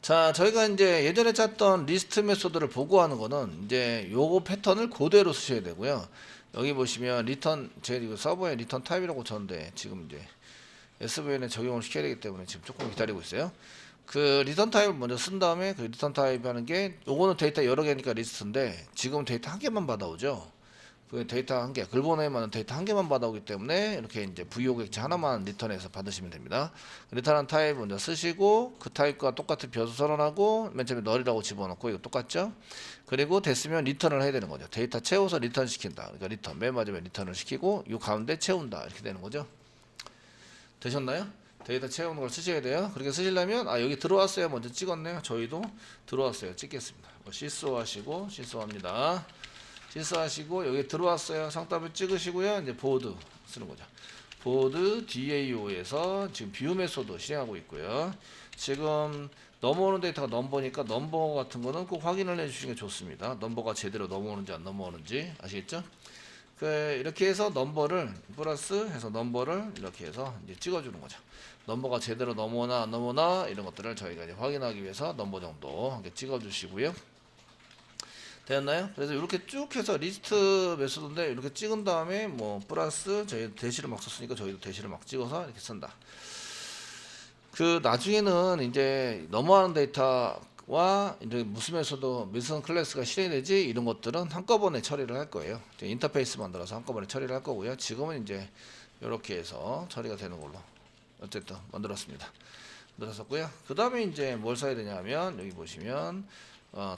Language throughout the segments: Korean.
자, 저희가 이제 예전에 짰던 리스트 메소드를 보고하는 거는 이제 요거 패턴을 그대로 쓰셔야 되고요. 여기 보시면 리턴, 제 이거 서버에 리턴 타입이라고 쳤는데 지금 이제 SVN에 적용을 시켜야 되기 때문에 지금 조금 기다리고 있어요. 그 리턴 타입을 먼저 쓴 다음에 그 리턴 타입 하는 게 요거는 데이터 여러 개니까 리스트인데 지금 데이터 한 개만 받아오죠. 그 데이터 한 개, 글본에만 데이터 한 개만 받아오기 때문에 이렇게 이제 VO 객체 하나만 리턴해서 받으시면 됩니다. 리턴한 타입 먼저 쓰시고 그 타입과 똑같은 변수 선언하고 맨 처음에 널이라고 집어넣고 이거 똑같죠? 그리고 됐으면 리턴을 해야 되는 거죠. 데이터 채워서 리턴 시킨다. 그러니까 리턴 맨 마지막에 리턴을 시키고 이 가운데 채운다 이렇게 되는 거죠. 되셨나요? 데이터 채우는 걸 쓰셔야 돼요. 그렇게 쓰시려면 여기 들어왔어요. 먼저 찍었네요. 저희도 들어왔어요. 찍겠습니다. 시소 하시고 시소합니다. 실수하시고 여기 들어왔어요. 상따블 찍으시고요. 이제 보드 쓰는 거죠. 보드 DAO에서 지금 뷰 메소드 실행하고 있고요. 지금 넘어오는 데이터가 넘버니까 넘버 같은 거는 꼭 확인을 해주시는 게 좋습니다. 넘버가 제대로 넘어오는지 안 넘어오는지 아시겠죠? 이렇게 해서 넘버를 플러스 해서 넘버를 이렇게 해서 이제 찍어주는 거죠. 넘버가 제대로 넘어오나 안 넘어오나 이런 것들을 저희가 이제 확인하기 위해서 넘버 정도 이렇게 찍어주시고요. 되었나요? 그래서 이렇게 쭉 해서 리스트 메소드인데 이렇게 찍은 다음에 뭐 플러스 저희 대시를 막 썼으니까 저희도 대시를 막 찍어서 이렇게 쓴다. 그 나중에는 이제 넘어가는 데이터와 이제 무슨 메소드 무슨 클래스가 실행되지 이런 것들은 한꺼번에 처리를 할 거예요. 인터페이스 만들어서 한꺼번에 처리를 할 거고요. 지금은 이제 이렇게 해서 처리가 되는 걸로 어쨌든 만들었습니다. 만들었었고요. 그 다음에 이제 뭘 써야 되냐면 여기 보시면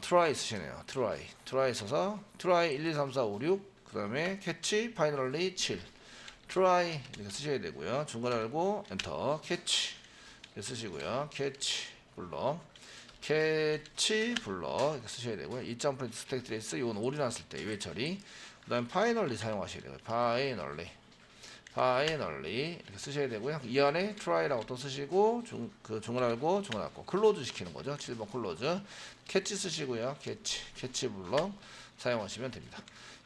try 쓰시네요. try 써서 try 1, 2, 3, 4, 5, 6 그 다음에 catch finally 7 try 이렇게 쓰셔야 되고요. 중간에 알고 엔터 catch 이렇게 쓰시고요. catch 불러 catch 불러 이렇게 쓰셔야 되고요. 2.print stack trace 이건 올인했을 때 이외 처리 그 다음에 finally 사용하셔야 되고요. finally 이렇게 쓰셔야 되고요. 이 안에 try라고 또 쓰시고 중을 알고 클로즈 시키는 거죠. 7번 클로즈 캐치 쓰시고요. 캐치 불러 사용하시면 됩니다.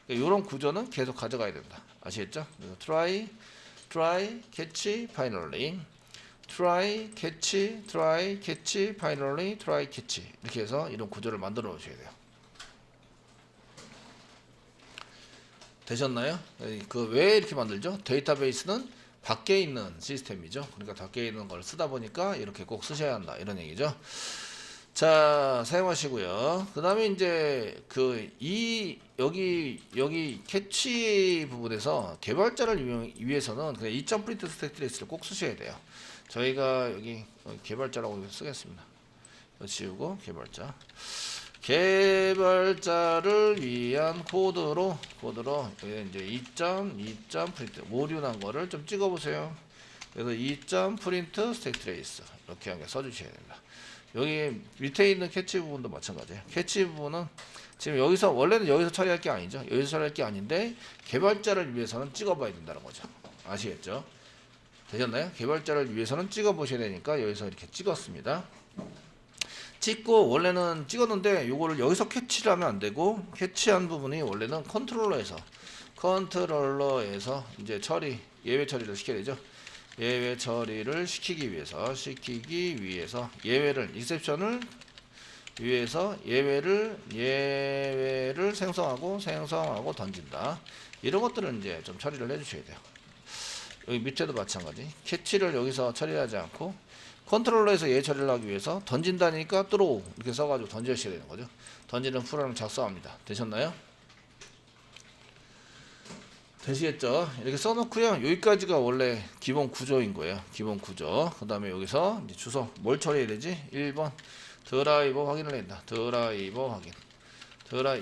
이런 구조는 계속 가져가야 된다. 아시겠죠? 그래서 try, catch, finally try, catch, finally, try, catch 이렇게 해서 이런 구조를 만들어 놓으셔야 돼요. 되셨나요? 그 왜 이렇게 만들죠? 데이터베이스는 밖에 있는 시스템이죠. 그러니까 밖에 있는 걸 쓰다 보니까 이렇게 꼭 쓰셔야 한다. 이런 얘기죠. 자, 사용하시고요. 그 다음에 이제 여기 캐치 부분에서 개발자를 위해서는 그냥 2.print 스택 트레이스를 꼭 쓰셔야 돼요. 저희가 여기 개발자라고 쓰겠습니다. 지우고 개발자를 위한 코드로 이제 2.print 모듈한 거를 좀 찍어 보세요. 그래서 2.print 스택 트레이스 이렇게 한 개 써주셔야 됩니다. 여기 밑에 있는 캐치 부분도 마찬가지예요. 캐치 부분은 지금 원래는 여기서 처리할 게 아니죠. 여기서 처리할 게 아닌데 개발자를 위해서는 찍어봐야 된다는 거죠. 아시겠죠? 되셨나요? 개발자를 위해서는 찍어보셔야 되니까 여기서 이렇게 찍었습니다. 찍고 원래는 찍었는데 요거를 여기서 캐치를 하면 안 되고 캐치한 부분이 원래는 컨트롤러에서 이제 예외 처리를 시켜야 되죠. 예외 처리를 시키기 위해서 예외를 익셉션을 위해서 예외를 생성하고 던진다. 이런 것들은 이제 좀 처리를 해 주셔야 돼요. 여기 밑에도 마찬가지. 캐치를 여기서 처리하지 않고 컨트롤러에서 예외 처리를 하기 위해서 던진다니까 throw 이렇게 써가지고 던져주셔야 되는 거죠. 던지는 프로그램을 작성합니다. 되셨나요? 되시겠죠? 이렇게 써놓고요. 여기까지가 원래 기본 구조인 거예요. 기본 구조. 그 다음에 여기서 이제 주소 뭘 처리해야 되지? 1번 드라이버 확인을 한다. 드라이버 확인.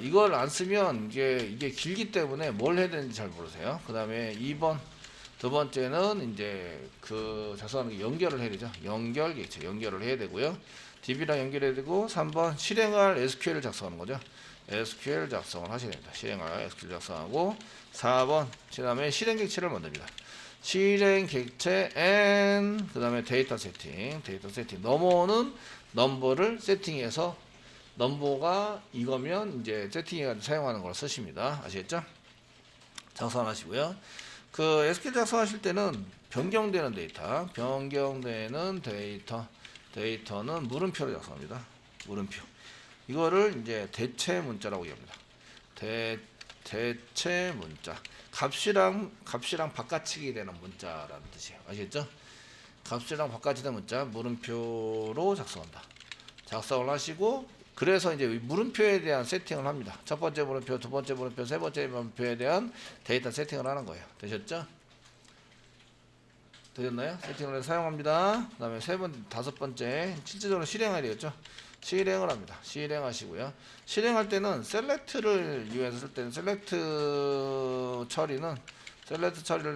이걸 안 쓰면 이게 길기 때문에 뭘 해야 되는지 잘 모르세요. 그 다음에 2번 두 번째는 이제 작성하는 게 연결을 해야 되죠. 연결을 해야 되고요. DB랑 연결해야 되고 3번 실행할 SQL을 작성하는 거죠. SQL 작성을 하셔야 됩니다. 실행할 SQL 작성하고 4번 그 다음에 실행 객체를 만듭니다. 실행 객체 and 그 다음에 데이터 세팅 넘어오는 넘버를 세팅해서 넘버가 이거면 이제 세팅해가지고 사용하는 걸 쓰십니다. 아시겠죠? 작성하시고요. SQL 작성하실 때는 변경되는 데이터는 물음표로 작성합니다. 물음표. 이거를 이제 대체 문자라고 얘기합니다. 대체 문자. 값이랑 바꿔치기 되는 문자라는 뜻이에요. 아시겠죠? 값이랑 바꿔치기 되는 문자 물음표로 작성한다. 작성을 하시고 그래서 이제 물음표에 대한 세팅을 합니다. 첫 번째 물음표, 두 번째 물음표, 세 번째 물음표에 대한 데이터 세팅을 하는 거예요. 되셨죠? 되셨나요? 세팅을 해서 사용합니다. 그 다음에 다섯 번째 실질적으로 실행해야 되겠죠? 실행을 합니다. 실행하시고요. 실행할 때는 셀렉트를 이용해서 쓸 때는 셀렉트 처리를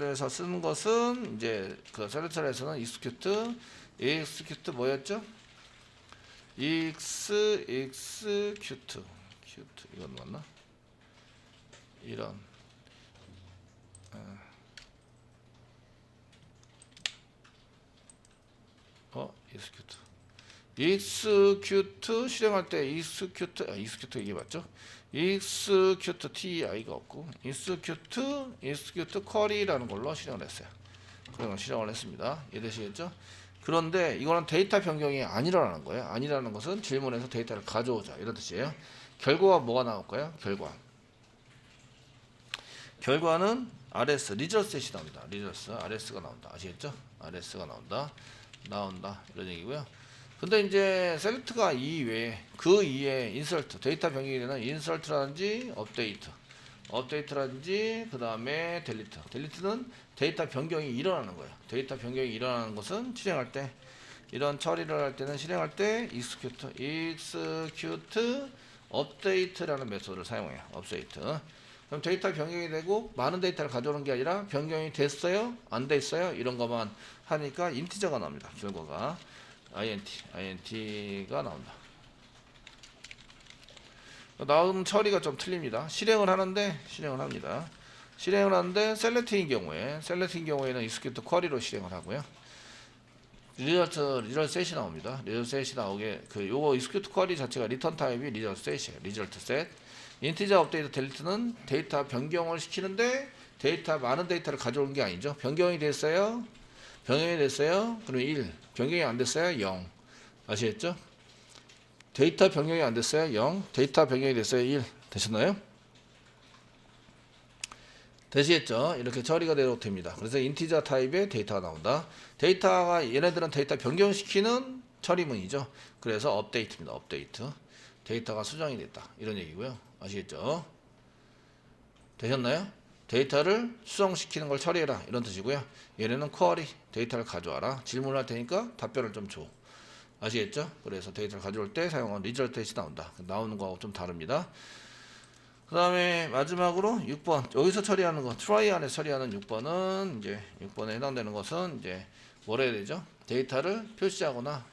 해서 쓰는 것은 이제 그 셀렉트를 해서는 execute 뭐였죠? execute 이건 맞나? 이런 execute 실행할 때 execute 이게 맞죠? execute ti가 없고 execute query라는 걸로 실행을 했어요. 그런 실행을 했습니다. 이해되시겠죠? 그런데 이거는 데이터 변경이 아니라는 거예요. 아니라는 것은 질문에서 데이터를 가져오자 이런 뜻이에요. 결과가 뭐가 나올까요? 결과는 RS 리저셋이 나옵니다. RS가 나온다. 아시겠죠? RS가 나온다 이런 얘기고요. 근데 이제 셀렉트가 그 이외에 인설트 데이터 변경이 되는 인설트라든지 업데이트라든지 그 다음에 델리트는 데이터 변경이 일어나는 거예요. 데이터 변경이 일어나는 것은 실행할 때 이런 처리를 할 때는 실행할 때 execute update라는 메소드를 사용해요. 업데이트. 그럼 데이터 변경이 되고 많은 데이터를 가져오는 게 아니라 변경이 됐어요? 안 됐어요? 이런 것만 하니까 인티저가 나옵니다. 결과가 int가 나온다. 나온 처리가 좀 틀립니다. 실행을 합니다. 실행을 하는데 셀렉트인 경우에는 execute query로 실행을 하고요. 리저셋이 나옵니다. 리저셋이 나오게 요거 execute query 자체가 리턴 타입이 리저셋이에요. 리저트 셋. 인티저 업데이트 델리트는 데이터 변경을 시키는데 많은 데이터를 가져오는 게 아니죠. 변경이 됐어요. 그럼 1. 변경이 안 됐어요. 0. 아시겠죠? 데이터 변경이 안 됐어요. 0. 데이터 변경이 됐어요. 1. 되셨나요? 되시겠죠? 이렇게 처리가 되도록 됩니다. 그래서 인티저 타입의 데이터가 나온다. 얘네들은 데이터 변경시키는 처리문이죠. 그래서 업데이트입니다. 업데이트. 데이터가 수정이 됐다. 이런 얘기고요. 아시겠죠? 되셨나요? 데이터를 수정시키는 걸 처리해라. 이런 뜻이고요. 얘네는 쿼리, 데이터를 가져와라. 질문을 할 테니까 답변을 좀 줘. 아시겠죠? 그래서 데이터를 가져올 때 사용한 리저트이 나온다. 나오는 거하고 좀 다릅니다. 그 다음에 마지막으로 6번. 여기서 처리하는 거, try 안에 처리하는 6번은 이제 6번에 해당되는 것은 이제 뭐라 해야 되죠? 데이터를 표시하거나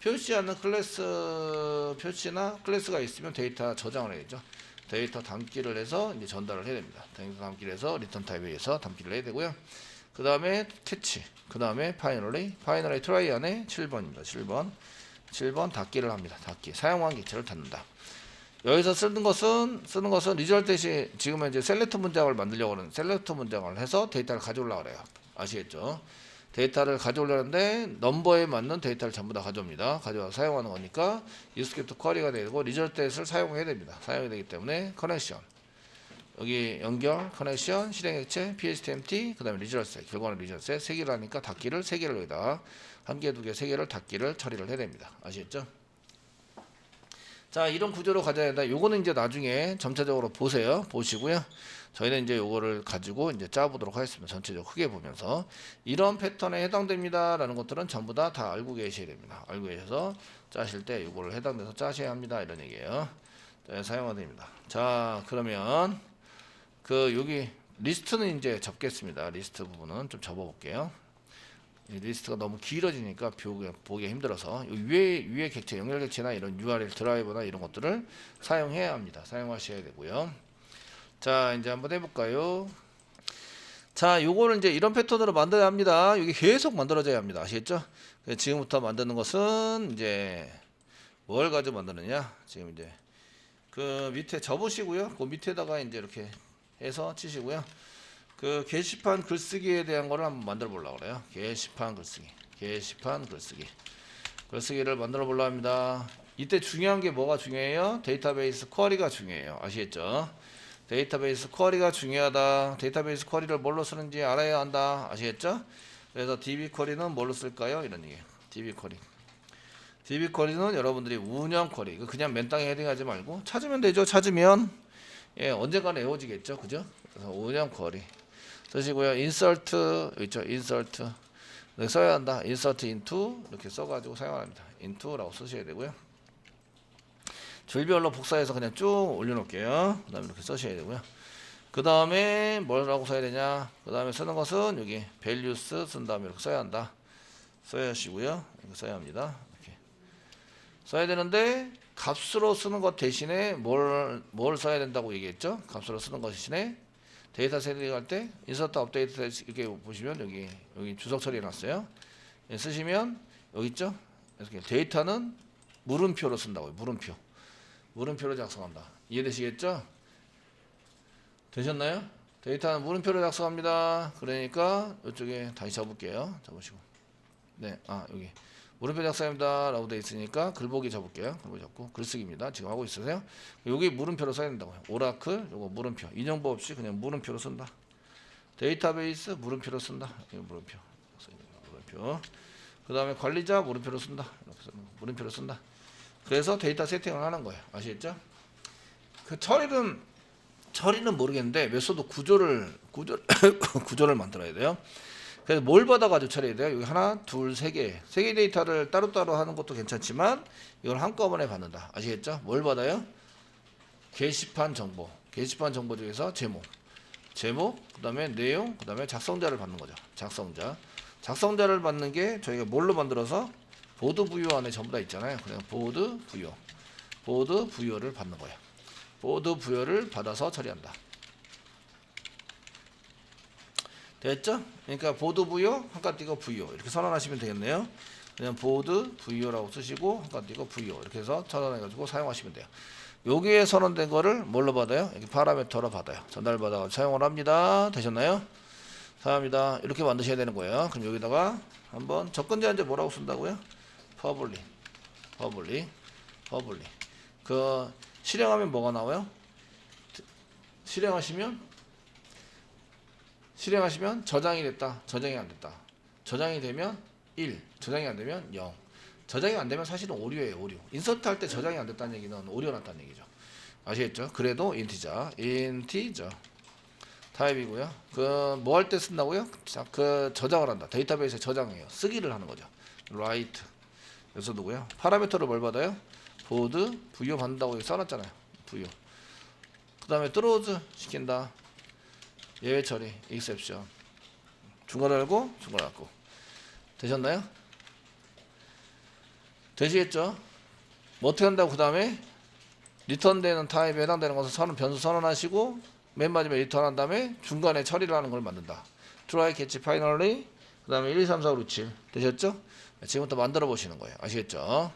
표시하는 클래스 표시나 클래스가 있으면 데이터 저장을 해야죠. 데이터 담기를 해서 이제 전달을 해야 됩니다. 데이터 담기를 해서 리턴 타입에 의해서 담기를 해야 되고요. 그 다음에 캐치, 그 다음에 파이널리 트라이 안에 7번입니다. 7번 닫기를 합니다. 사용한 객체를 닫는다. 여기서 쓰는 것은 리절트시 지금은 이제 셀렉트 문장을 만들려고 하는 셀렉트 문장을 해서 데이터를 가져오려고 그래요. 아시겠죠? 데이터를 가져오려는데 넘버에 맞는 데이터를 전부 다 가져옵니다. 가져와서 사용하는 거니까 execute query가 되고 리절트를 사용해야 됩니다. 사용이 되기 때문에 커넥션 여기 연결, 커넥션, 실행액체, PHTMT, 그 다음에 리저셋, 결과는 리저셋, 3개를 하니까 닫기를 3개를 여기다 1개, 2개, 3개를 닫기를 처리를 해야 됩니다. 아시겠죠? 자, 이런 구조로 가져야 된다. 요거는 이제 나중에 점차적으로 보시고요. 저희는 이제 요거를 가지고 이제 짜보도록 하겠습니다. 전체적으로 크게 보면서. 이런 패턴에 해당됩니다라는 것들은 전부 다 알고 계셔야 됩니다. 알고 계셔서 짜실 때 요거를 해당돼서 짜셔야 합니다. 이런 얘기예요. 자, 사용하면 됩니다. 자, 그러면 여기 리스트는 이제 접겠습니다. 리스트 부분은 좀 접어볼게요. 리스트가 너무 길어지니까 보기 힘들어서 위에 객체, 연결 객체나 이런 URL 드라이버나 이런 것들을 사용해야 합니다. 사용하셔야 되고요. 자, 이제 한번 해볼까요? 자, 요거를 이제 이런 패턴으로 만들어야 합니다. 이게 계속 만들어져야 합니다. 아시겠죠? 지금부터 만드는 것은 이제 뭘 가지고 만드느냐? 지금 이제 그 밑에 접으시고요. 그 밑에다가 이제 이렇게 해서 치시고요. 그 게시판 글쓰기에 대한 거를 한번 만들어 보려고 그래요. 게시판 글쓰기. 글쓰기를 만들어 보려 합니다. 이때 중요한 게 뭐가 중요해요? 데이터베이스 쿼리가 중요해요. 아시겠죠? 데이터베이스 쿼리가 중요하다. 데이터베이스 쿼리를 뭘로 쓰는지 알아야 한다. 아시겠죠? 그래서 DB 쿼리는 뭘로 쓸까요? 이런 얘기예요. DB 쿼리. DB 쿼리는 여러분들이 운영 쿼리. 그냥 맨땅에 헤딩하지 말고 찾으면 되죠. 찾으면 예, 언젠가는 외워지겠죠. 그죠? 그래서 운영 쿼리 쓰시고요. 인서트 있죠. 인서트 써야 한다. insert into 이렇게 써가지고 사용합니다. into라고 쓰셔야 되고요. 줄별로 복사해서 그냥 쭉 올려놓을게요. 그 다음에 이렇게 쓰셔야 되고요. 그 다음에 뭐라고 써야 되냐? 그 다음에 쓰는 것은 여기 values 쓴 다음에 이렇게 써야 한다. 써야 하시고요. 이렇게 써야 합니다. 이렇게 써야 되는데 값으로 쓰는 것 대신에 뭘 써야 된다고 얘기했죠? 값으로 쓰는 것 대신에 데이터 세팅할 때 인서트 업데이트 이렇게 보시면 여기 주석 처리해 놨어요. 쓰시면 여기 있죠? 이렇게 데이터는 물음표로 쓴다고요. 물음표로 작성한다. 이해되시겠죠? 되셨나요? 데이터는 물음표로 작성합니다. 그러니까 이쪽에 다시 접을게요. 접으시고 네, 여기 물음표 작성입니다 라고 되어 있으니까 글보기 접을게요. 글보기 접고 글쓰기입니다. 지금 하고 있으세요? 여기 물음표로 써야 된다고요. 오라클 요거 물음표 인용부 없이 그냥 물음표로 쓴다. 데이터베이스 물음표로 쓴다. 이거 물음표 그 다음에 관리자 물음표로 쓴다. 이렇게 물음표로 쓴다. 그래서 데이터 세팅을 하는 거예요. 아시겠죠? 그 처리는 모르겠는데 메소드 구조를 만들어야 돼요. 그래서 뭘 받아가지고 처리해야 돼요? 여기 하나, 둘, 세 개 데이터를 따로따로 하는 것도 괜찮지만 이걸 한꺼번에 받는다. 아시겠죠? 뭘 받아요? 게시판 정보 중에서 제목, 그 다음에 내용, 그 다음에 작성자를 받는 거죠. 작성자를 받는 게 저희가 뭘로 만들어서 보드 부요 안에 전부 다 있잖아요. 그냥 보드 부요를 받는 거예요. 보드 부요를 받아서 처리한다. 됐죠? 그러니까 보드 부요, 한칸 띄고 부요 이렇게 선언하시면 되겠네요. 그냥 보드 부요라고 쓰시고 한칸 띄고 부요 이렇게 해서 선언해가지고 사용하시면 돼요. 여기에 선언된 거를 뭘로 받아요? 여기 파라미터로 받아요. 전달받아 사용을 합니다. 되셨나요? 사용합니다. 이렇게 만드셔야 되는 거예요. 그럼 여기다가 한번 접근 제한제 뭐라고 쓴다고요? 퍼블릭. 그 실행하면 뭐가 나와요? 실행하시면 저장이 됐다. 저장이 안 됐다. 저장이 되면 1, 저장이 안 되면 0. 저장이 안 되면 사실은 오류예요. 오류. 인서트 할 때 저장이 안 됐다는 얘기는 오류가 났다는 얘기죠. 아시겠죠? 그래도 인티저 타입이고요. 그 뭐 할 때 쓴다고요? 자, 그 저장을 한다. 데이터베이스에 저장해요. 쓰기를 하는 거죠. write. 여기서 누구요? 파라미터를 뭘 받아요? 보드 부요 받는다고 여기 써놨잖아요. 부요. 그 다음에 throws 시킨다. 예외 처리, exception. 중괄호 열고, 중괄호 닫고. 되셨나요? 되시겠죠? 뭐 어떻게 한다고 그 다음에 리턴되는 타입에 해당되는 것을 변수 선언하시고 맨 마지막에 리턴한 다음에 중간에 처리를 하는 걸 만든다. try, catch, finally 그 다음에 1, 2, 3, 4, 5, 6, 7 되셨죠? 지금부터 만들어 보시는 거예요. 아시겠죠?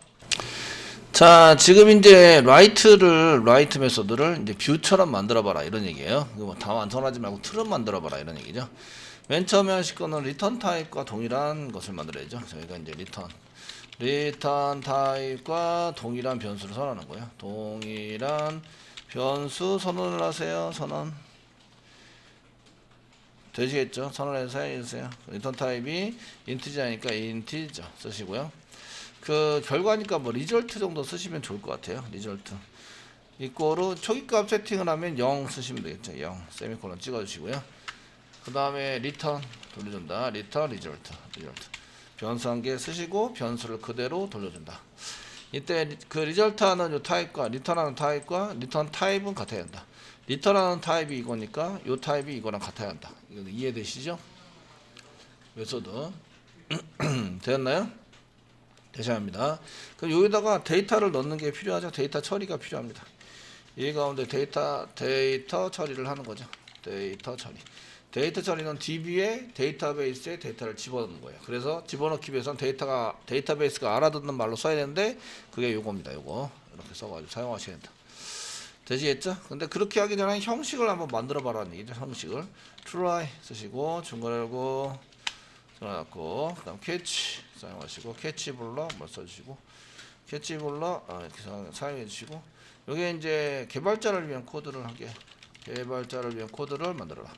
자, 지금 이제 라이트 메소드를 이제 뷰처럼 만들어 봐라 이런 얘기예요. 다 완성하지 말고 틀은 만들어 봐라 이런 얘기죠. 맨 처음에 하실 거는 리턴 타입과 동일한 것을 만들어야죠. 저희가 이제 리턴 타입과 동일한 변수를 선언하는 거예요. 동일한 변수 선언을 하세요. 선언. 되시겠죠? 선언해서 해주세요. 리턴 타입이 인티저니까 인티저 쓰시고요. 그 결과니까 뭐 리절트 정도 쓰시면 좋을 것 같아요. 리절트 이꼬르 초기값 세팅을 하면 0 쓰시면 되겠죠. 0 세미콜론 찍어주시고요. 그 다음에 리턴 돌려준다. 리절트 변수 한 개 쓰시고 변수를 그대로 돌려준다. 이때 그 리절트하는 요 타입과 리턴하는 타입과 리턴 타입은 같아야 한다. 리턴하는 타입이 이거니까 요 타입이 이거랑 같아야 한다. 이거 이해되시죠? 메소드 되었나요? 되셔야 합니다. 그럼 여기다가 데이터를 넣는 게 필요하죠. 데이터 처리가 필요합니다. 이 가운데 데이터 처리를 하는 거죠. 데이터 처리는 DB에 데이터베이스에 데이터를 집어넣는 거예요. 그래서 집어넣기 위해서는 데이터베이스가 알아듣는 말로 써야 되는데 그게 요겁니다. 요거 이렇게 써가지고 사용하셔야 된다. 되시겠죠? 근데 그렇게 하기 전에 형식을 한번 만들어 봐라는 얘기죠. 형식을 try 쓰시고 중괄호 열고 전화닫고 그다음 캐치 사용하시고 캐치 불러 한번 써주시고 캐치 불러 이렇게 사용해 주시고 요게 이제 개발자를 위한 코드를 하게 개발자를 위한 코드를 만들어라.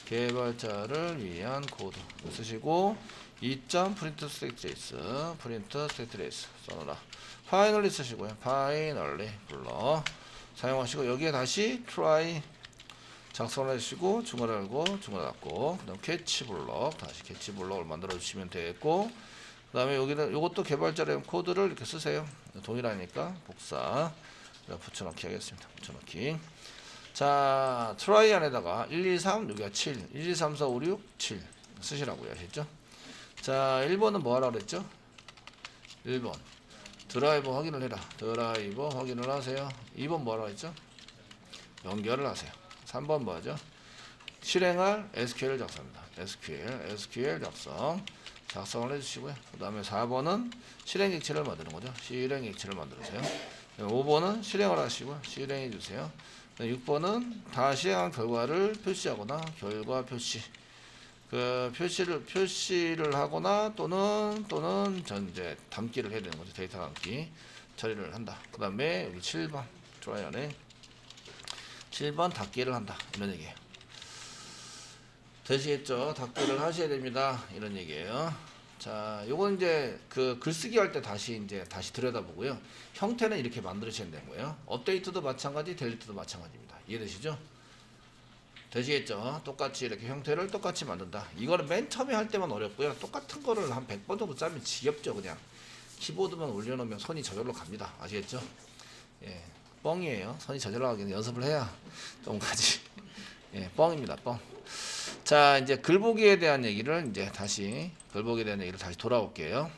개발자를 위한 코드 쓰시고 2.print state trace print state trace 써놓으라. 파이널리 쓰시고요. 파이널리 불러 사용하시고 여기에 다시 try 작성을 해주시고 중괄호 열고 중괄호 닫고 그 다음 캐치 블럭 다시 캐치 블럭을 만들어 주시면 되겠고 그 다음에 여기는 요것도 개발자의 코드를 이렇게 쓰세요. 동일하니까 복사 붙여넣기 하겠습니다. 붙여넣기. 자 try 안에다가 1, 2, 3 여기가 7 1, 2, 3, 4, 5, 6, 7 쓰시라고요. 아셨죠? 자 1번은 뭐 하라 그랬죠? 1번 드라이버 확인을 해라. 드라이버 확인을 하세요. 2번 뭐 하라 그랬죠? 연결을 하세요. 3번 뭐죠? 실행할 SQL 작성입니다. SQL 작성을 해주시고요. 그 다음에 4번은 실행 객체를 만드는 거죠. 실행 객체를 만들으세요. 5번은 실행을 하시고요. 실행해 주세요. 6번은 다 실행한 결과를 표시하거나 결과 표시 그 표시를 하거나 또는 이제 담기를 해야 되는 거죠. 데이터 담기 처리를 한다. 그 다음에 여기 7번 트라이 안에 7번 닫기를 한다. 이런 얘기예요. 되시겠죠? 닫기를 하셔야 됩니다. 이런 얘기예요. 자, 요건 이제 그 글쓰기 할 때 다시 들여다보고요. 형태는 이렇게 만들으셔야 되는 거예요. 업데이트도 마찬가지, 델리트도 마찬가지입니다. 이해되시죠? 되시겠죠? 똑같이 이렇게 형태를 똑같이 만든다. 이거는 맨 처음에 할 때만 어렵고요. 똑같은 거를 한 100번 정도 짜면 지겹죠, 그냥. 키보드만 올려놓으면 손이 저절로 갑니다. 아시겠죠? 예. 뻥이에요. 손이 저절로 가기는 연습을 해야 좀 가지. 예, 뻥입니다. 뻥. 자, 이제 글보기에 대한 얘기를 이제 다시 돌아올게요.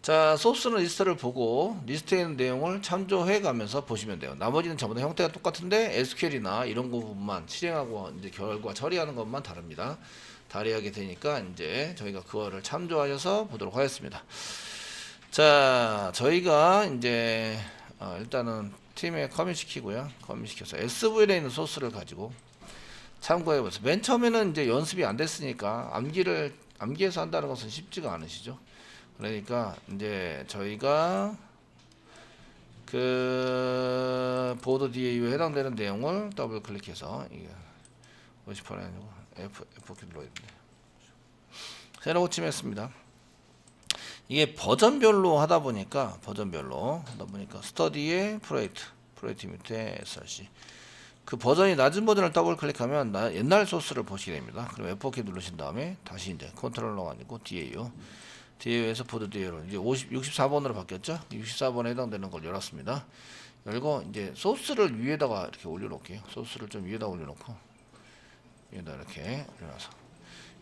자, 소스는 리스트를 보고 리스트에 있는 내용을 참조해 가면서 보시면 돼요. 나머지는 전부 다 형태가 똑같은데 SQL이나 이런 부분만 실행하고 이제 결과 처리하는 것만 다릅니다. 다르게 되니까 이제 저희가 그거를 참조하셔서 보도록 하겠습니다. 자, 저희가 이제 일단은 팀에 커밋 시키고요. 커밋 시켜서 SVL에 있는 소스를 가지고 참고해 보세요. 맨 처음에는 이제 연습이 안 됐으니까 암기해서 한다는 것은 쉽지가 않으시죠. 그러니까 이제 저희가 그 보드 DAU에 해당되는 내용을 더블 클릭해서 이게 58이 아니고 F4키 눌러야 됩니다. 새로 고침했습니다. 이게 버전별로 하다 보니까 스터디의 프로이트 밑에 SRC 그 버전이 낮은 버전을 더블 클릭하면 옛날 소스를 보시게 됩니다. 그럼 F4키 누르신 다음에 다시 이제 컨트롤러가 아니고 DAU에서 보드 DAU로 이제 64번으로 바뀌었죠. 64번에 해당되는 걸 열었습니다. 열고 이제 소스를 위에다가 이렇게 올려놓을게요. 소스를 좀 위에다 올려놓고 위에다 이렇게 올려놔서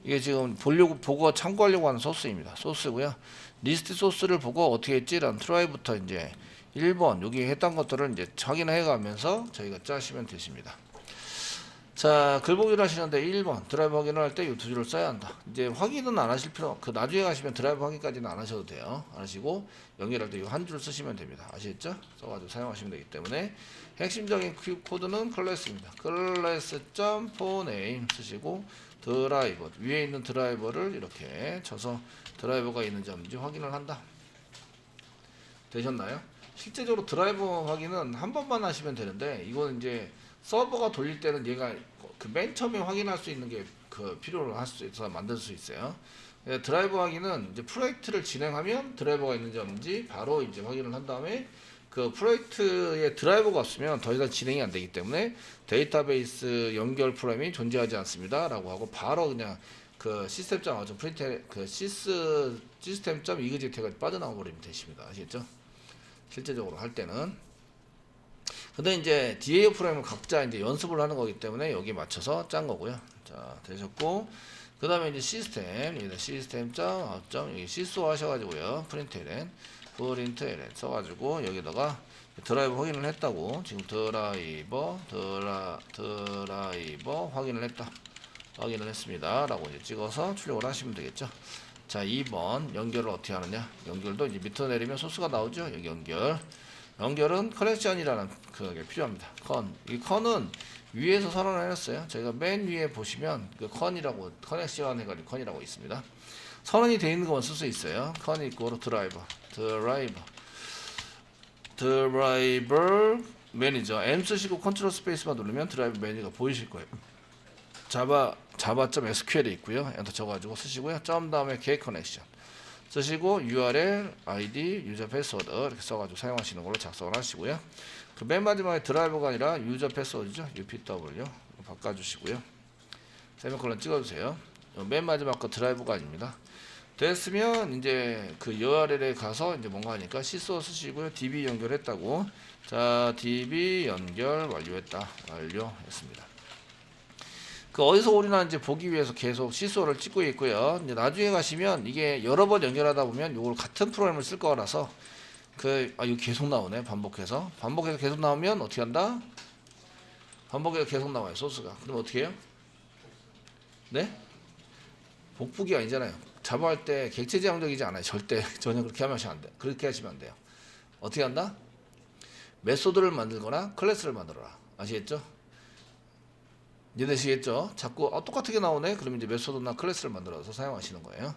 이게 지금 보고 참고하려고 하는 소스입니다. 소스고요. 리스트 소스를 보고 어떻게 했지라는 트라이부터 이제 1번 여기 했던 것들을 이제 확인해 가면서 저희가 짜시면 되십니다. 자, 글보기를 하시는데 1번 드라이브 확인을 할 때 이 두 줄을 써야 한다. 이제 확인은 안 하실 필요, 나중에 가시면 드라이브 확인까지는 안 하셔도 돼요. 안 하시고 연결할 때 이 한 줄 쓰시면 됩니다. 아시겠죠? 써가지고 사용하시면 되기 때문에 핵심적인 코드는 클래스입니다. class.forName 쓰시고 드라이버 위에 있는 드라이버를 이렇게 쳐서 드라이버가 있는지 없는지 확인을 한다. 되셨나요? 실제적으로 드라이버 확인은 한 번만 하시면 되는데 이거는 이제 서버가 돌릴 때는 얘가 그 맨 처음에 확인할 수 있는 게 그 필요로 할 수 있어서 만들 수 있어요. 드라이버 확인은 이제 프로젝트를 진행하면 드라이버가 있는지 없는지 바로 이제 확인을 한 다음에 그 프로젝트에 드라이버가 없으면 더 이상 진행이 안 되기 때문에 데이터베이스 연결 프로그램이 존재하지 않습니다 라고 하고 바로 그냥 그 시스템.out 프린트 그 시스템.exit가 빠져나와 버리면 되십니다. 아시겠죠? 실제적으로 할 때는. 근데 이제 DAO 프로그램은 각자 이제 연습을 하는 거기 때문에 여기 맞춰서 짠 거고요. 자, 되셨고 그 다음에 이제 시스템.out 여기 시소 하셔가지고요. 프린트 써가지고 여기다가 드라이버 확인을 했다고 지금 드라이버 확인을 했습니다 라고 이제 찍어서 출력을 하시면 되겠죠. 자, 2번 연결을 어떻게 하느냐. 연결도 이제 밑으로 내리면 소스가 나오죠. 여기 연결 연결은 커넥션이라는 그게 필요합니다. 이 컨은 위에서 선언을 해놨어요. 저희가 맨 위에 보시면 그 컨이라고 커넥션 해가지고 컨이라고 있습니다. 선언이 되어 있는 것만 쓸 수 있어요. 컨 이꼬로 드라이버 매니저 M 쓰시고 컨트롤 스페이스만 누르면 드라이브 매니저가 보이실 거예요. java.sql에 있고요. 엔터 쳐가지고 쓰시고요. 점 다음에 get connection 쓰시고 URL, ID, 유저 패스워드 이렇게 써가지고 사용하시는 걸로 작성을 하시고요. 그 맨 마지막에 드라이버가 아니라 유저 패스워드죠. UPW 바꿔주시고요. 세미콜론 찍어주세요. 맨 마지막 거 드라이버가 아닙니다. 됐으면 이제 그 URL에 가서 이제 뭔가 하니까 시소 쓰시고요. DB 연결했다고. 자, DB 연결 완료했다. 완료했습니다. 그 어디서 오류나는지 보기 위해서 계속 시소를 찍고 있고요. 이제 나중에 가시면 이게 여러 번 연결하다 보면 이걸 같은 프로그램을 쓸 거라서 이거 계속 나오네. 반복해서 계속 나오면 어떻게 한다? 반복해서 계속 나와요. 소스가. 그럼 어떻게 해요? 네? 복붙이 아니잖아요. 자바할 때 객체지향적이지 않아요. 절대 전혀 그렇게 하면 안 돼. 그렇게 하시면 안 돼요. 어떻게 한다? 메소드를 만들거나 클래스를 만들어라. 아시겠죠? 이해되시겠죠? 자꾸 똑같게 나오네. 그러면 이제 메소드나 클래스를 만들어서 사용하시는 거예요.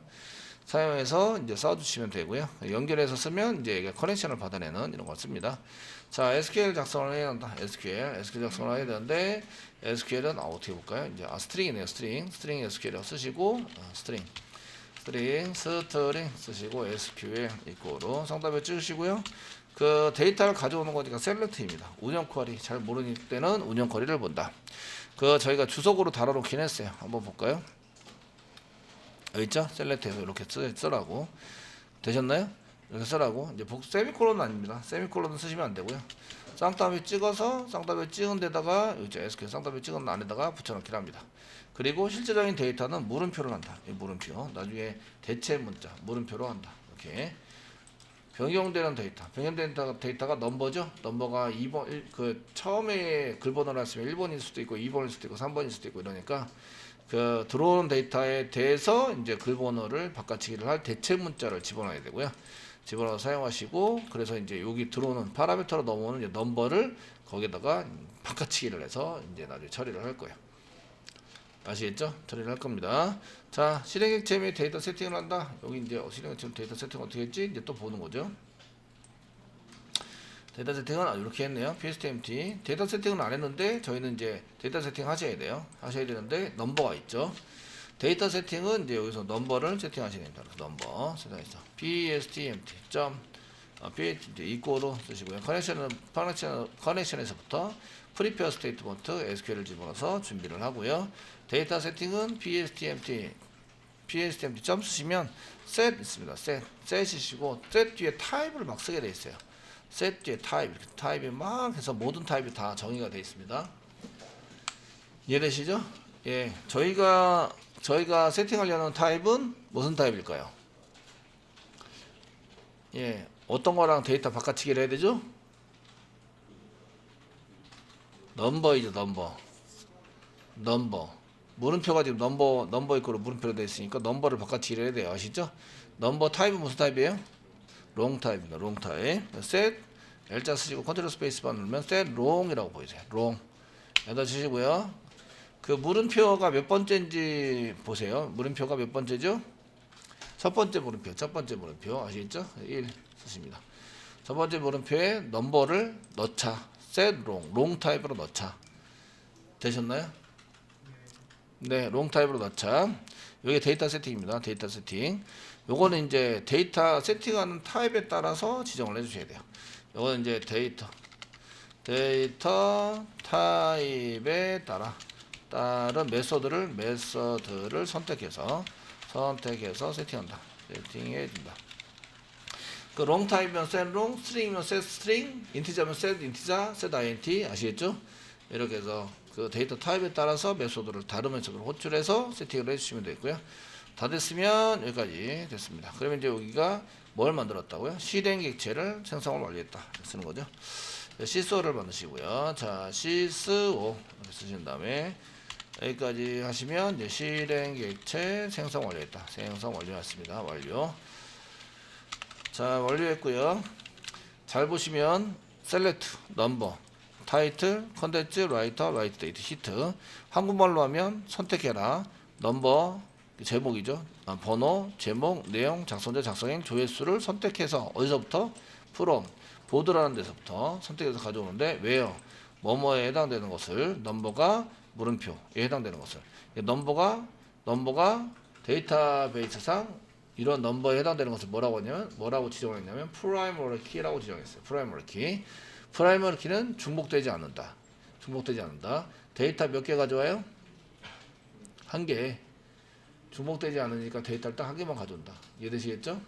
사용해서 이제 써주시면 되고요. 연결해서 쓰면 이제 커넥션을 받아내는 이런 걸 씁니다. 자, SQL 작성을 해야 한다. SQL 작성을 해야 되는데 SQL은 어떻게 볼까요? 이제 스트링이네요. 스트링 SQL 쓰시고 스트링 쓰시고 SQL 이꼬로 상단에 찍으시고요. 그 데이터를 가져오는 거니까 셀렉트입니다. 운영 쿼리 잘 모르는 때는 운영 쿼리를 본다. 그 저희가 주석으로 달아놓긴 했어요. 한번 볼까요? 여기 있죠? 셀렉트에서 이렇게 쓰라고 되셨나요? 이렇게 쓰라고. 이제 세미콜론은 아닙니다. 세미콜론은 쓰시면 안 되고요. 쌍따옴에 찍어서 쌍따옴에 찍은 데다가 이제 SQL 쌍따옴에 찍은 안에다가 붙여넣기를 합니다. 그리고 실제적인 데이터는 물음표를 한다. 이 물음표 나중에 대체 문자 물음표로 한다. 이렇게 변경되는 데이터가 넘버죠. 넘버가 2번 그 처음에 글번호를 했으면 1번일 수도 있고 2번일 수도 있고 3번일 수도 있고 이러니까 그 들어오는 데이터에 대해서 이제 글번호를 바꿔치기를 할 대체 문자를 집어넣어야 되고요. 집어넣어 사용하시고 그래서 이제 여기 들어오는 파라미터로 넘어오는 이제 넘버를 거기다가 바꿔치기를 해서 이제 나중에 처리를 할 거예요. 아시겠죠? 처리를 할 겁니다. 자, 실행객체 및 데이터 세팅을 한다. 여기 이제 실행객체 데이터 세팅 어떻게 했지? 이제 또 보는 거죠. 데이터 세팅은 이렇게 했네요. PSTMT. 데이터 세팅은 안 했는데 저희는 이제 데이터 세팅 하셔야 돼요. 하셔야 되는데 넘버가 있죠. 데이터 세팅은 이제 여기서 넘버를 세팅하셔야 됩니다. 넘버 세팅해서 PSTMT PSTMT 이꼬로 쓰시고요. 커넥션에서부터 프리페어 스테이트먼트 SQL을 집어넣어서 준비를 하고요. 데이터 세팅은 PSTMT 점 쓰시면 set 있습니다. set이시고 set 뒤에 타입을 막 쓰게 돼 있어요. set 뒤에 타입이 막 해서 모든 타입이 다 정의가 되어 있습니다. 이해되시죠? 예, 저희가 세팅하려는 타입은 무슨 타입일까요? 예, 어떤 거랑 데이터 바꿔치기를 해야 되죠? 넘버이죠. 넘버 물음표가 지금 넘버 이거로 물음표로 되어 있으니까 넘버를 바꿔치기를 해야 돼요. 아시죠? 넘버 타입은 무슨 타입이에요? 롱 타입입니다. 롱 타입. set L자 쓰시고 컨트롤 스페이스바 누르면 set long이라고 보이세요. long 여기다 주시고요. 그 물음표가 몇 번째인지 보세요. 물음표가 몇 번째죠? 첫 번째 물음표 아시겠죠? 1 쓰십니다. 첫 번째 물음표에 넘버를 넣자. set long 타입으로 넣자. 되셨나요? 네, 롱 타입으로 넣자. 여기 데이터 세팅입니다. 데이터 세팅. 요거는 이제 데이터 세팅하는 타입에 따라서 지정을 해주셔야 돼요. 요거는 이제 데이터 타입에 따른 메서드를 선택해서 세팅한다. 세팅해 준다. 그 롱 타입이면 set long, 스트링이면 set string, 인티저면 set integer, set int 아시겠죠? 이렇게 해서 그 데이터 타입에 따라서 다른 메소드를 호출해서 세팅을 해주시면 되고요. 다 됐으면 여기까지 됐습니다. 그러면 이제 여기가 뭘 만들었다고요? 실행객체를 생성을 완료했다. 쓰는 거죠. sys오를 만드시고요. 자, sys5 이렇게 쓰신 다음에 여기까지 하시면 이제 실행객체 생성 완료했다. 생성 완료했습니다. 완료. 자, 완료했고요. 잘 보시면 셀렉트, 넘버, 타이틀, 컨텐츠, 라이터, 라이트 데이트, 시트. 한국말로 하면 선택해라, 넘버, 제목이죠. 번호, 제목, 내용, 작성자, 작성행, 조회수를 선택해서 어디서부터? from, 보드라는 데서부터 선택해서 가져오는데 왜요? 뭐뭐에 해당되는 것을 넘버가 물음표에 해당되는 것을 넘버가 데이터베이스상 이런 넘버에 해당되는 것을 뭐라고 지정을 했냐면 primary key라고 지정했어요. primary key는 중복되지 않는다. 데이터 몇 개 가져와요? 한 개. 중복되지 않으니까 데이터를 딱 한 개만 가져온다. 이해되시겠죠?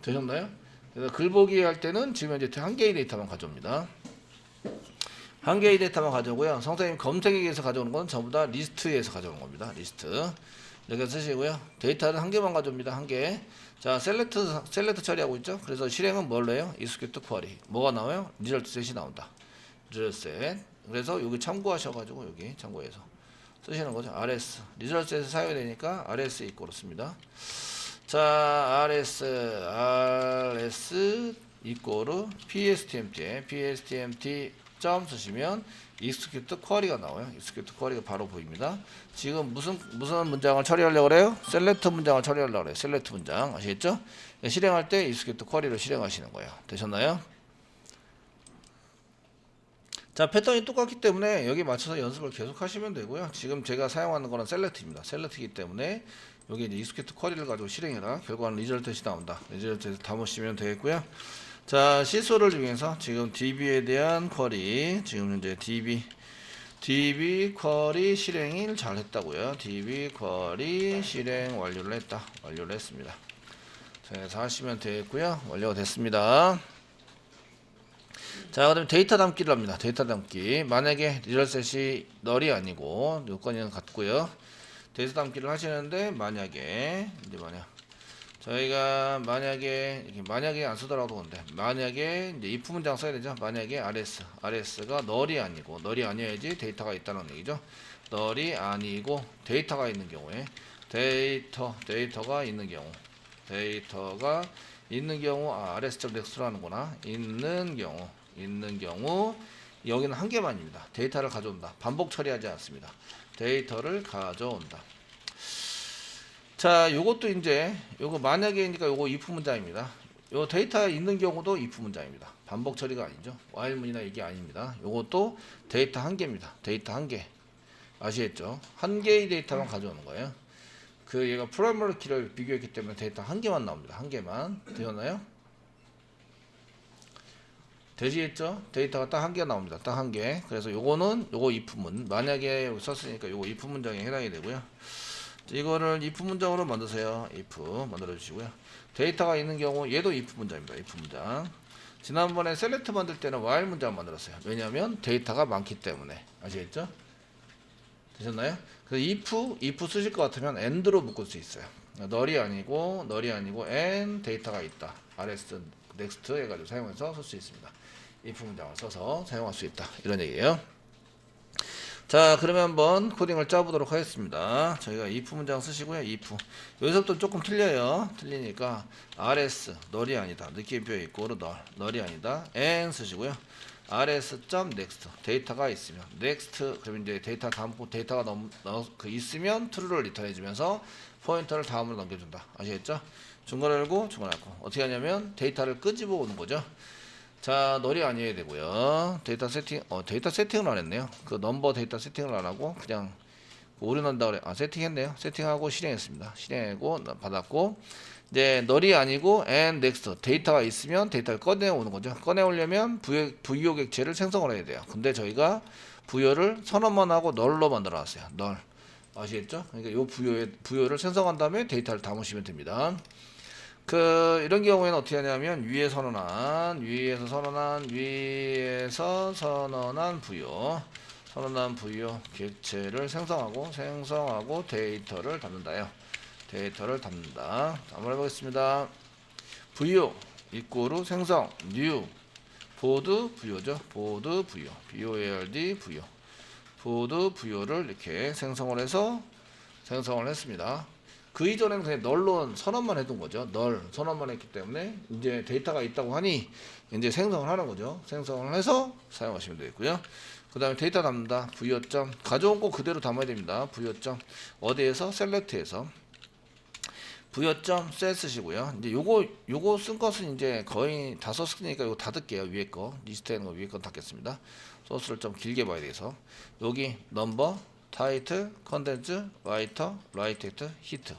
되셨나요? 그래서 글보기 할 때는 지금 현재 한 개의 데이터만 가져옵니다. 한 개의 데이터만 가져오고요. 선생님 검색에서 가져오는 건 전부 다 리스트에서 가져오는 겁니다. 리스트. 이렇게 쓰시고요. 데이터는 한 개만 가져옵니다. 한 개. 자, 셀렉트 처리하고 있죠. 그래서 실행은 뭘로 해요? execute query. 뭐가 나와요? result set이 나온다. result set. 그래서 여기 참고하셔가지고 여기 참고해서 쓰시는 거죠. rs. result set 사용이 되니까 rs 이꼬로 씁니다. 자, rs 이꼬르 pstmt 점 쓰시면 execute query가 나와요. execute query가 바로 보입니다. 지금 무슨 문장을 처리하려고 그래요? select 문장을 처리하려고 그래요. select 문장 아시겠죠? 실행할 때 execute query로 실행하시는 거예요. 되셨나요? 자, 패턴이 똑같기 때문에 여기 맞춰서 연습을 계속 하시면 되고요. 지금 제가 사용하는 거는 select입니다. select이기 때문에 여기 이제 execute query를 가지고 실행해라. 결과는 result이 나온다. result에서 담으시면 되겠고요. 자, 시소를 중에서 지금 DB에 대한 쿼리, 지금 현재 DB 쿼리 실행을 잘 했다고요. DB 쿼리 실행 완료를 했습니다. 자, 그래서 하시면 되겠고요. 완료가 됐습니다. 자, 그다음에 데이터 담기를 합니다. 데이터 담기. 만약에 리얼셋이 널이 아니고 요건이 같고요. 데이터 담기를 하시는데 만약에 저희가 만약에 안 쓰더라도 근데 만약에 이제 if 문장 써야 되죠. 만약에 rs가 널이 아니어야지 데이터가 있다는 얘기죠. 널이 아니고 데이터가 있는 경우에 데이터가 있는 경우 rs.next로 하는구나. 있는 경우 여기는 한 개만입니다. 데이터를 가져온다. 반복 처리하지 않습니다. 데이터를 가져온다. 자, 요것도 이제 요거 만약에니까 요거 if 문장입니다. 요 데이터 있는 경우도 if 문장입니다. 반복 처리가 아니죠. while문이나 이게 아닙니다. 요것도 데이터 한 개입니다. 데이터 한 개. 아시겠죠? 한 개의 데이터만 가져오는 거예요. 얘가 프라이머리 키를 비교했기 때문에 데이터 한 개만 나옵니다. 한 개만. 되셨나요? 되시겠죠? 데이터가 딱 한 개 나옵니다. 딱 한 개. 그래서 요거는 요거 if 문. 만약에 여기 썼으니까 요거 if 문장에 해당이 되고요. 이거를 if 문장으로 만드세요. if 만들어 주시고요. 데이터가 있는 경우 얘도 if 문장입니다. if 문장. 지난번에 select 만들 때는 while 문장 만들었어요. 왜냐하면 데이터가 많기 때문에. 아시겠죠? 되셨나요? 그래서 if 쓰실 것 같으면 and로 묶을 수 있어요. 널이 아니고 and 데이터가 있다. rs next 해가지고 사용해서 쓸 수 있습니다. if 문장을 써서 사용할 수 있다. 이런 얘기예요. 자, 그러면 한번 코딩을 짜보도록 하겠습니다. 저희가 if 문장 쓰시고요. if 여기서부터 조금 틀려요. 틀리니까 rs 널이 아니다. 느낌표 있고 널이 아니다. and 쓰시고요. rs.next 데이터가 있으면 next 그러면 이제 데이터 다음 데이터가 있으면 true를 리턴해 주면서 포인터를 다음으로 넘겨준다. 아시겠죠? 중괄호 열고 중괄호 닫고 어떻게 하냐면 데이터를 끄집어 오는 거죠. 자, 널이 아니어야 되고요. 데이터 세팅을 안 했네요. 그 넘버 데이터 세팅을 안 하고 그냥 오류난다 그래. 세팅했네요. 세팅하고 실행했습니다. 실행하고 받았고 이제 널이 아니고 and next 데이터가 있으면 데이터를 꺼내 오는 거죠. 꺼내 오려면 부여 객체를 생성을 해야 돼요. 근데 저희가 부여를 선언만 하고 널로 만들어 놨어요. 널. 아시겠죠? 그러니까 요 부여를 생성한 다음에 데이터를 담으시면 됩니다. 이런 경우에는 어떻게 하냐면 위에서 선언한 부여 객체를 생성하고 데이터를 담는다요. 데이터를 담는다. 한번 해보겠습니다. 부여 이꼬르 생성 new 보드 부여죠. 보드 부여 BOLD 부여 보드 부여를 이렇게 생성을 했습니다. 그 이전에는 그냥 널로 선언만 해둔 거죠. 널 선언만 했기 때문에 이제 데이터가 있다고 하니 이제 생성을 하는 거죠. 생성을 해서 사용하시면 되겠고요. 그 다음에 데이터 담는다. 부여점 가져온 거 그대로 담아야 됩니다. 부여점 어디에서 셀렉트에서 부여점 셋 쓰시고요. 이제 요거 쓴 것은 이제 거의 다 썼으니까 요거 닫을게요. 위에 거 리스트에 있는 거 위에 거 닫겠습니다. 소스를 좀 길게 봐야 돼서 여기 넘버 타이틀 컨텐츠 라이터 라이텍트 히트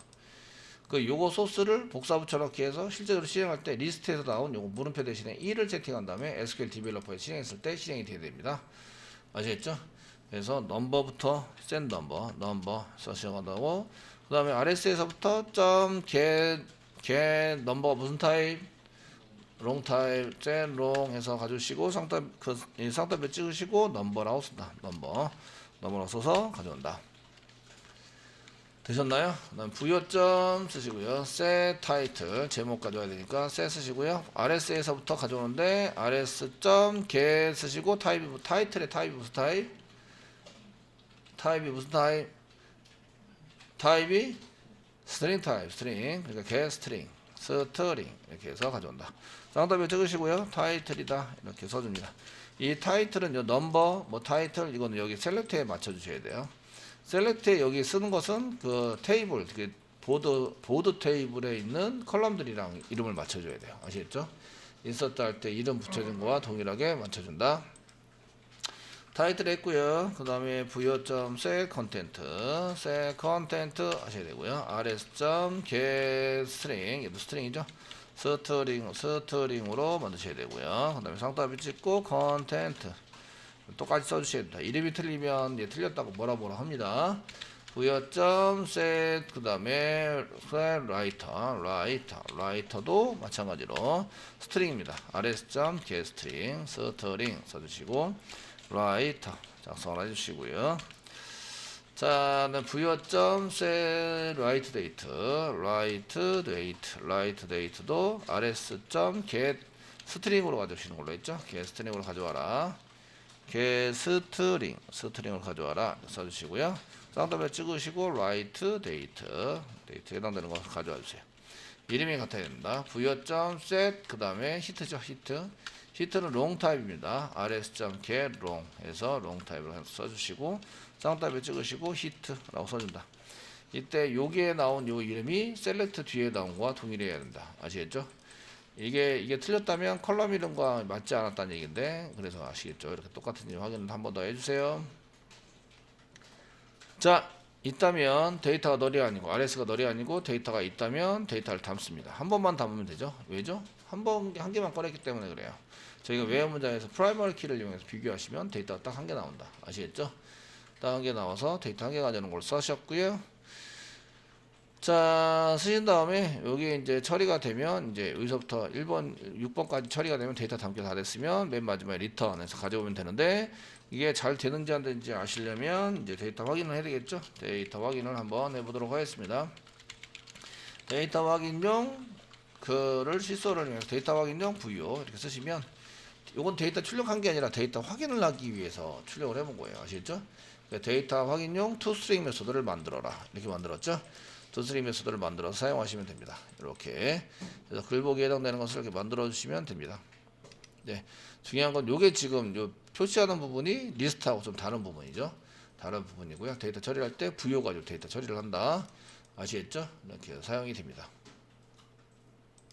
그 요거 소스를 복사 붙여넣기 해서 실제로 실행할 때 리스트에서 나온 요거 물음표 대신에 1을 채팅한 다음에 SQL 디벨로퍼에 실행했을 때 실행이 돼야 됩니다. 아시겠죠? 그래서 넘버부터 셋 넘버 서시한다고 그 다음에 RS에서부터 get 넘버가 무슨 타입 롱 타입 셋 롱 해서 가져오시고 상따표 찍으시고 넘버라고 쓴다. 넘버라고 써서 가져온다. 되셨나요? 그다음 부여점 쓰시고요. set 타이틀 제목 가져와야 되니까 set 쓰시고요. RS에서부터 가져오는데 rs.get 쓰시고 타이틀의 타입이 무슨 타입? 타입이 스트링 타입, 스트링. 그러니까 get 스트링, 스트링 이렇게 해서 가져온다. 쌍따옴표 찍으시고요. 타이틀이다 이렇게 써줍니다. 이 타이틀은 요 넘버, 뭐 타이틀 이거는 여기 셀렉트에 맞춰주셔야 돼요. 셀렉트에 여기 쓰는 것은 그 테이블, 보드 테이블에 있는 컬럼들이랑 이름을 맞춰줘야 돼요. 아시겠죠? 인서트 할 때 이름 붙여준 거와 동일하게 맞춰준다. 타이틀 했고요. 그 다음에 부여점 set 컨텐트 하셔야 되고요. rs.get string 얘도 스트링이죠. 스트링으로 만드셔야 되고요. 그 다음에 상따비 찍고 컨텐트 똑같이 써주셔야 됩니다. 이름이 틀리면 이제 틀렸다고 뭐라 합니다. 부여점 set 그 다음에 라이터도 마찬가지로 스트링입니다. rs.get string 스트링 써주시고 라이터 작성을 해주시고요. 자, 부여점 set write date도 rs.get 스트링으로 가져오시는 걸로 했죠. get 스트링으로 가져와라. get 스트링을 가져와라 써주시고요. 쌍따옴표 찍으시고 write date 해당되는 거 가져와 주세요. 이름이 같아야 됩니다. 부여점 set 그 다음에 히트죠. 히트는 롱 타입입니다. rs.get long 해서 롱 타입으로 써주시고 쌍따옴표 찍으시고 히트라고 써준다. 이때 여기에 나온 요 이름이 셀렉트 뒤에 나온 거와 동일해야 된다. 아시겠죠? 이게 틀렸다면 컬럼 이름과 맞지 않았다는 얘기인데 그래서 아시겠죠? 이렇게 똑같은 일 확인을 한 번 더 해주세요. 자, 있다면 데이터가 널이 아니고 RS가 널이 아니고 데이터가 있다면 데이터를 담습니다. 한 번만 담으면 되죠. 왜죠? 한 개만 꺼냈기 때문에 그래요. 저희가 외화 문장에서 프라이머리 키를 이용해서 비교하시면 데이터가 딱 한 개 나온다. 아시겠죠? 딱 한 개 나와서 데이터 한 개 가져오는 걸 써셨고요. 자, 쓰신 다음에 여기 이제 처리가 되면 이제 여기서부터 1번, 6번까지 처리가 되면 데이터 담기 다 됐으면 맨 마지막에 리턴해서 가져오면 되는데 이게 잘 되는지 안 되는지 아시려면 이제 데이터 확인을 해야 되겠죠? 데이터 확인을 한번 해보도록 하겠습니다. 데이터 확인용 그를 실소를 위해서 데이터 확인용 부여 이렇게 쓰시면 이건 데이터 출력한 게 아니라 데이터 확인을 하기 위해서 출력을 해본 거예요. 아시겠죠? 데이터 확인용 toString 메소드를 만들어라 이렇게 만들었죠? toString 메소드를 만들어서 사용하시면 됩니다. 이렇게 그래서 글보기에 해당되는 것을 이렇게 만들어 주시면 됩니다. 네, 중요한 건 요게 지금 요 표시하는 부분이 리스트하고 좀 다른 부분이죠. 다른 부분이고요. 데이터 처리할 때 부여 가지고 데이터 처리를 한다. 아시겠죠? 이렇게 사용이 됩니다.